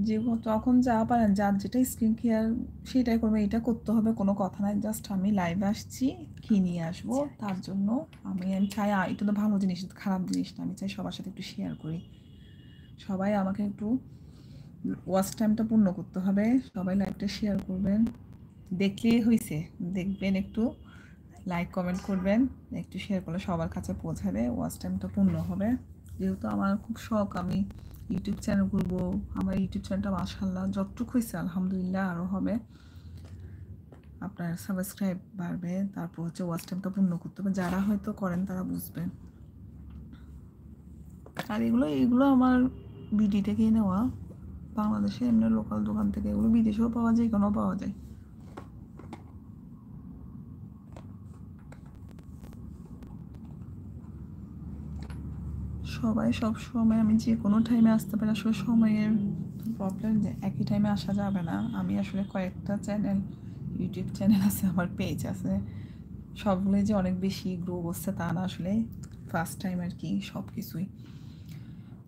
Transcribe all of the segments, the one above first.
যে তখন যা পারেন, যার যেটা স্কিন কেয়ার সেটাই করবে, এটা করতে হবে কোনো কথা নাই। জাস্ট আমি লাইভে আসছি, কী নিয়ে আসবো তার জন্য আমি চাই এটা তো ভালো জিনিস, খারাপ জিনিস না। আমি চাই সবার সাথে একটু শেয়ার করি, সবাই আমাকে একটু ওয়াচ টাইমটা পূর্ণ করতে হবে, সবাই লাইভটা শেয়ার করবেন, দেখলেই হয়েছে, দেখবেন একটু লাইক কমেন্ট করবেন, একটু শেয়ার করলে সবার কাছে পৌঁছাবে, ওয়াচ টাইমটা পূর্ণ হবে। যেহেতু আমার খুব শখ আমি ইউটিউব চ্যানেল করবো, আমার ইউটিউব চ্যানেলটা মাশাআল্লাহ যতটুকু হয়েছে আলহামদুলিল্লাহ আরও হবে, আপনার সাবস্ক্রাইব বাড়বে, তারপর হচ্ছে ওয়াচ টাইমটা পূর্ণ করতে হবে, যারা হয়তো করেন তারা বুঝবেন। আর এগুলো আমার বিডি থেকেই নেওয়া, বাংলাদেশে এমনি লোকাল দোকান থেকে, এগুলো বিদেশেও পাওয়া যায়, এখানেও পাওয়া যায়। সবাই সব সময় আমি যে কোনো টাইমে আসতে পারি, আসলে সময়ের প্রবলেম, যে একই টাইমে আসা যাবে না। আমি আসলে কয়েকটা চ্যানেল, ইউটিউব চ্যানেল আছে, আমার পেজ আছে, সবগুলোই যে অনেক বেশি গ্রো করছে তা না, আসলে ফার্স্ট টাইম আর কি সব কিছুই।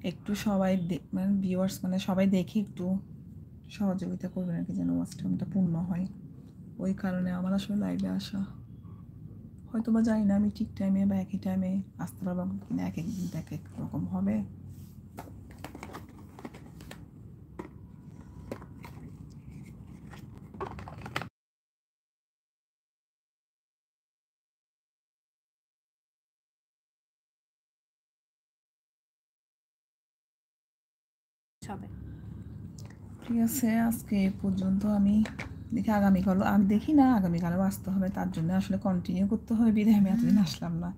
একটু সবাই মানে ভিউয়ার্স মানে সবাই দেখে একটু সহযোগিতা করবেন আর কি, যেন ওয়াচ টাইমটা পূর্ণ হয়। ওই কারণে আমার আসলে লাইভে আসা, হয়তো বা জানি না আমি ঠিক টাইমে বা একই টাইমে আসতে পারবো কিনা, এক একদিন এক এক রকম হবে। ঠিক আছে, আজকে এ পর্যন্ত। আমি দেখি আগামীকালও, আমি দেখি না আগামীকালও আসতে হবে, তার জন্য আসলে কন্টিনিউ করতে হবে, বিধায় আমি এতদিন আসলাম না।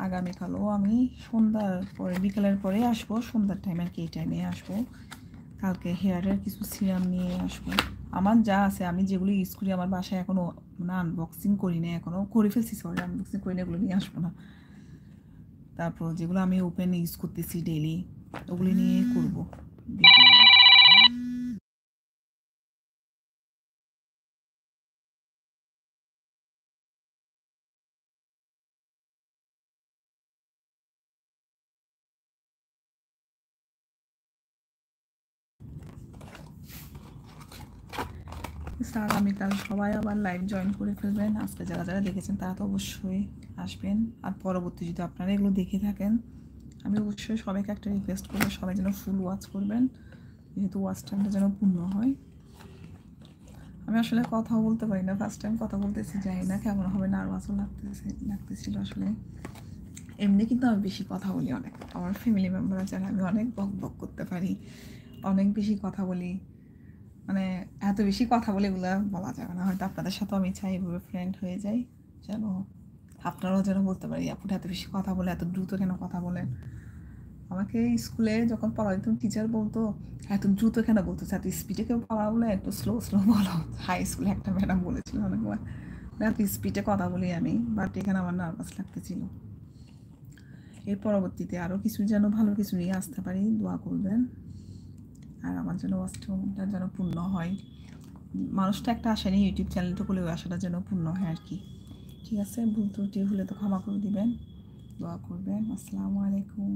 আগামীকালও আমি সন্ধ্যার পরে, বিকালের পরে আসবো, সন্ধ্যার টাইমে আর কি, এই টাইমে আসবো। কালকে হেয়ারের কিছু সিরাম নিয়ে আসবো, আমার যা আছে আমি যেগুলো ইউজ করি আমার বাসায় এখনও, মানে আনবক্সিং করি না, এখনও করে ফেলছি, সরি আনবক্সিং করি না, এগুলো নিয়ে আসবো না। তারপর যেগুলো আমি ওপেন ইউজ করতেছি ডেইলি, ওগুলি নিয়ে করবো। আগামীকাল সবাই আবার লাইভ জয়েন করে ফেলবেন। আজকে যারা যারা দেখেছেন তারা তো অবশ্যই আসবেন, আর পরবর্তী যদি আপনারা এগুলো দেখে থাকেন, আমি অবশ্যই সবাইকে একটা রিকোয়েস্ট করবো, সবাই যেন ফুল ওয়াচ করবেন, যেহেতু ওয়াচ টাইমটা যেন পূর্ণ হয়। আমি আসলে কথাও বলতে পারি না, ফার্স্ট টাইম কথা বলতেছি, জানি না কেমন হবে, নার্ভাসও লাগতেছিল আসলে। এমনি কিন্তু আমি বেশি কথা বলি অনেক, আমার ফ্যামিলি মেম্বার যারা, আমি অনেক বক বক করতে পারি, অনেক বেশি কথা বলি, মানে এত বেশি কথা বলে এগুলো বলা যাবে না। হয়তো আপনাদের সাথেও আমি চাই এভাবে ফ্রেন্ড হয়ে যাই, যেন আপনারাও যেন বলতে পারি আপুটা এত বেশি কথা বলে, এত দ্রুত কেন কথা বলেন। আমাকে স্কুলে যখন পড়াইতাম টিচার বলতো এত দ্রুত কেন বলতো, এত স্পিডে কেউ পড়া বলে, একটু স্লো স্লো বলো। হাই স্কুলে একটা ম্যাডাম বলেছিল অনেকবার, এত স্পিডে কথা বলি আমি, বাট এখানে আমার নার্ভাস লাগতেছিল। এর পরবর্তীতে আরও কিছু যেন ভালো কিছু নিয়ে আসতে পারি, দোয়া করবেন। আর আমার যেন অষ্টমটা যেন পূর্ণ হয়, মানুষটা একটা আশা নিয়ে ইউটিউব চ্যানেলটা খুলে, ওই আশাটা যেন পূর্ণ হয় আর কি। ঠিক আছে, ভুল ত্রুটি হলে তো ক্ষমা করে দিবেন, দোয়া করবেন। আসসালামু আলাইকুম।